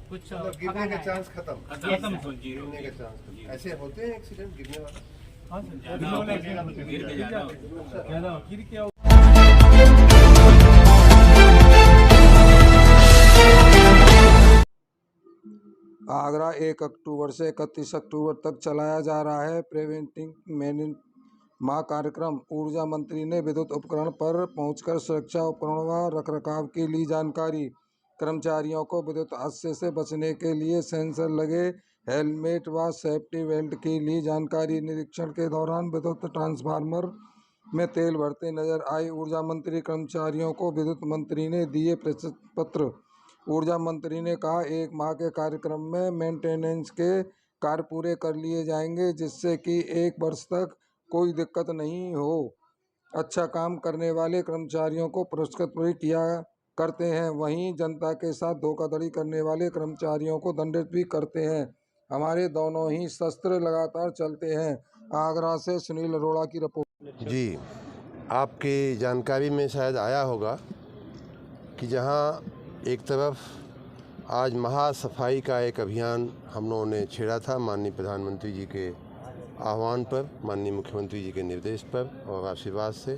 कुछ गिरने का चांस खत्म, गिरने का चांस ऐसे होते हैं एक्सीडेंट गिरने वाला। हाँ सर, गिर के ज़्यादा गिर के आगरा 1 अक्टूबर से 31 अक्टूबर तक चलाया जा रहा है प्रिवेंटिव मेंटेनेंस माह कार्यक्रम। ऊर्जा मंत्री ने विद्युत उपकरण पर पहुंचकर सुरक्षा उपकरणों व रखरखाव की ली जानकारी। कर्मचारियों को विद्युत हादसे से बचने के लिए सेंसर लगे हेलमेट व सेफ्टी बेल्ट की ली जानकारी। निरीक्षण के दौरान विद्युत ट्रांसफार्मर में तेल भरते नजर आए ऊर्जा मंत्री। कर्मचारियों को विद्युत मंत्री ने दिए प्रशस्ति पत्र। ऊर्जा मंत्री ने कहा, 1 माह के कार्यक्रम में मेंटेनेंस के कार्य पूरे कर लिए जाएंगे, जिससे कि 1 वर्ष तक कोई दिक्कत नहीं हो। अच्छा काम करने वाले कर्मचारियों को पुरस्कृत भी किया करते हैं, वहीं जनता के साथ धोखाधड़ी करने वाले कर्मचारियों को दंडित भी करते हैं। हमारे दोनों ही शस्त्र लगातार चलते हैं। आगरा से सुनील अरोड़ा की रिपोर्ट। जी, आपकी जानकारी में शायद आया होगा कि जहां एक तरफ आज महासफाई का एक अभियान हम लोगों ने छेड़ा था माननीय प्रधानमंत्री जी के आह्वान पर, माननीय मुख्यमंत्री जी के निर्देश पर और आशीर्वाद से,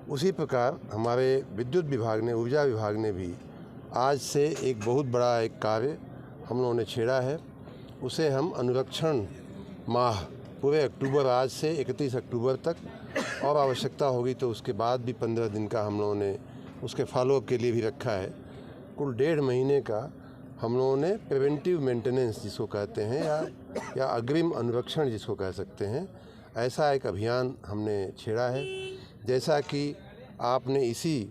उसी प्रकार हमारे विद्युत विभाग ने, ऊर्जा विभाग ने भी आज से एक बहुत बड़ा एक कार्य हम लोगों ने छेड़ा है। उसे हम अनुरक्षण माह पूरे अक्टूबर, आज से 31 अक्टूबर तक, और आवश्यकता होगी तो उसके बाद भी 15 दिन का हम लोगों ने उसके फॉलोअप के लिए भी रखा है। कुल 1.5 महीने का हम लोगों ने प्रिवेंटिव मेंटेनेंस जिसको कहते हैं या अग्रिम अनुरक्षण जिसको कह सकते हैं, ऐसा एक अभियान हमने छेड़ा है। जैसा कि आपने इसी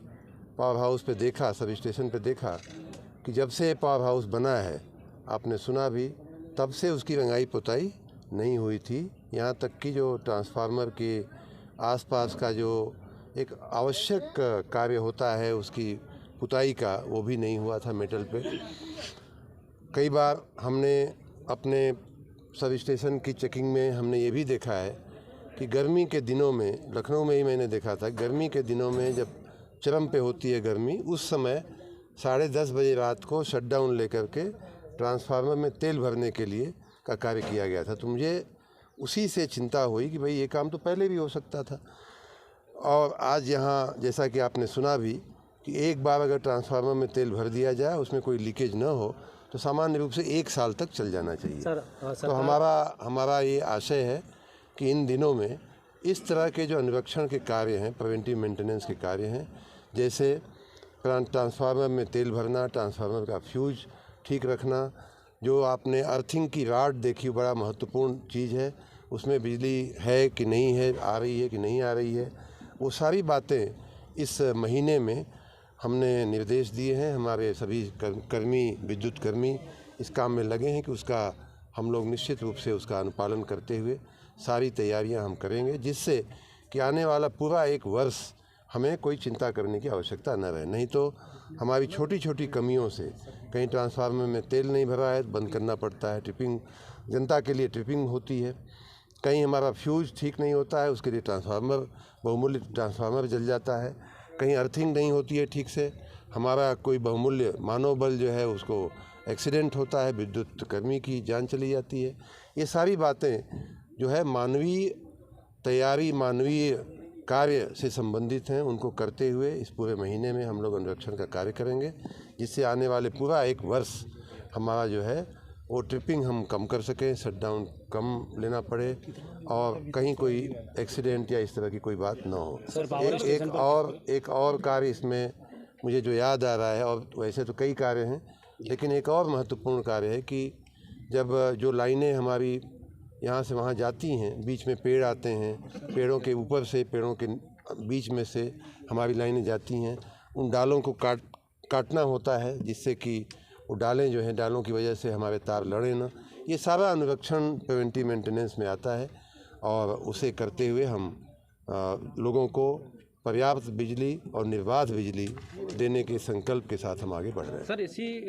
पावर हाउस पे देखा, सब स्टेशन पे देखा कि जब से पावर हाउस बना है, आपने सुना भी, तब से उसकी रंगाई पुताई नहीं हुई थी। यहाँ तक कि जो ट्रांसफार्मर के आसपास का जो एक आवश्यक कार्य होता है उसकी पुताई का, वो भी नहीं हुआ था मेटल पे। कई बार हमने अपने सब स्टेशन की चेकिंग में हमने ये भी देखा है कि गर्मी के दिनों में, लखनऊ में ही मैंने देखा था, गर्मी के दिनों में जब चरम पे होती है गर्मी, उस समय 10:30 बजे रात को शटडाउन लेकर के ट्रांसफार्मर में तेल भरने के लिए का कार्य किया गया था। तो मुझे उसी से चिंता हुई कि भाई ये काम तो पहले भी हो सकता था। और आज यहाँ जैसा कि आपने सुना भी कि एक बार अगर ट्रांसफार्मर में तेल भर दिया जाए, उसमें कोई लीकेज न हो, तो सामान्य रूप से 1 साल तक चल जाना चाहिए। तो हमारा ये आशय है कि इन दिनों में इस तरह के जो अनुरक्षण के कार्य हैं, प्रिवेंटिव मेंटेनेंस के कार्य हैं, जैसे ट्रांसफार्मर में तेल भरना, ट्रांसफार्मर का फ्यूज ठीक रखना, जो आपने अर्थिंग की राड देखी, बड़ा महत्वपूर्ण चीज़ है, उसमें बिजली है कि नहीं है, आ रही है कि नहीं आ रही है, वो सारी बातें इस महीने में हमने निर्देश दिए हैं। हमारे सभी कर्मी, विद्युत कर्मी इस काम में लगे हैं कि उसका हम लोग निश्चित रूप से उसका अनुपालन करते हुए सारी तैयारियां हम करेंगे, जिससे कि आने वाला पूरा 1 वर्ष हमें कोई चिंता करने की आवश्यकता न रहे। नहीं तो हमारी छोटी छोटी कमियों से, कहीं ट्रांसफार्मर में तेल नहीं भरा है, बंद करना पड़ता है, ट्रिपिंग, जनता के लिए ट्रिपिंग होती है, कहीं हमारा फ्यूज ठीक नहीं होता है, उसके लिए ट्रांसफार्मर, बहुमूल्य ट्रांसफार्मर जल जाता है, कहीं अर्थिंग नहीं होती है ठीक से, हमारा कोई बहुमूल्य मानव बल जो है उसको एक्सीडेंट होता है, विद्युत कर्मी की जान चली जाती है। ये सारी बातें जो है मानवीय तैयारी, मानवीय कार्य से संबंधित हैं, उनको करते हुए इस पूरे महीने में हम लोग अनुरक्षण का कार्य करेंगे, जिससे आने वाले पूरा 1 वर्ष हमारा जो है वो ट्रिपिंग हम कम कर सकें, शटडाउन कम लेना पड़े और कहीं कोई एक्सीडेंट या इस तरह की कोई बात ना हो। एक और कार्य इसमें मुझे जो याद आ रहा है, और वैसे तो कई कार्य हैं, लेकिन एक और महत्वपूर्ण कार्य है कि जब जो लाइनें हमारी यहाँ से वहाँ जाती हैं, बीच में पेड़ आते हैं, पेड़ों के ऊपर से, पेड़ों के बीच में से हमारी लाइनें जाती हैं, उन डालों को काटना होता है, जिससे कि वो डालें जो हैं, डालों की वजह से हमारे तार लड़े ना। ये सारा अनुरक्षण प्रिवेंटिव मेंटेनेंस में आता है और उसे करते हुए हम लोगों को पर्याप्त बिजली और निर्बाध बिजली देने के संकल्प के साथ हम आगे बढ़ रहे हैं। सर, इसी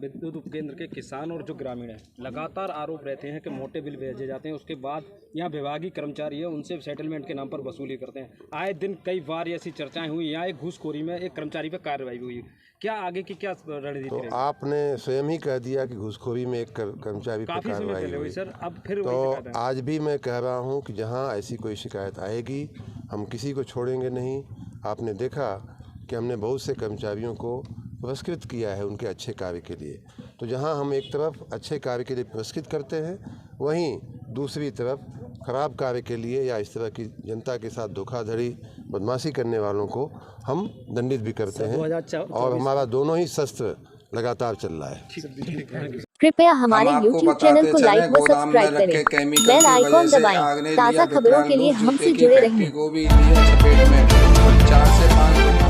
विद्युत उपकेंद्र के किसान और जो ग्रामीण हैं, लगातार आरोप रहते हैं कि मोटे बिल भेजे जाते हैं, उसके बाद यहाँ विभागीय कर्मचारी है उनसे सेटलमेंट के नाम पर वसूली करते हैं। आए दिन कई बार ऐसी चर्चाएं हुई, यहाँ एक घूसखोरी में एक कर्मचारी पर कार्रवाई हुई। क्या आगे की क्या रणनीति तो रहेगी? आपने स्वयं ही कह दिया कि घूसखोरी में एक कर्मचारी पर काफी समय कार्रवाई पहले हुई हुई। सर, अब फिर वही तो शिकायत है। आज भी मैं कह रहा हूं कि जहां ऐसी कोई शिकायत आएगी हम किसी को छोड़ेंगे नहीं। आपने देखा कि हमने बहुत से कर्मचारियों को पुरस्कृत किया है उनके अच्छे कार्य के लिए। तो जहां हम एक तरफ अच्छे कार्य के लिए पुरस्कृत करते हैं, वहीं दूसरी तरफ खराब कार्य के लिए या इस तरह की जनता के साथ धोखाधड़ी बदमाशी करने वालों को हम दंडित भी करते हैं और हमारा दोनों ही शस्त्र लगातार चल रहा है। कृपया हम हमारे आपको YouTube चैनल बताते को चले लाइक व गोदाम में सब्सक्राइब रखे करें, केमिकल बेल की आइकॉन वजह से दबाएं, आग ने ताज़ा लिया खबरों के लिए विकराल रूप, हमसे जूते की जुड़े फैक्ट्री रहें। को भी लिया चपेट में। 4 से 5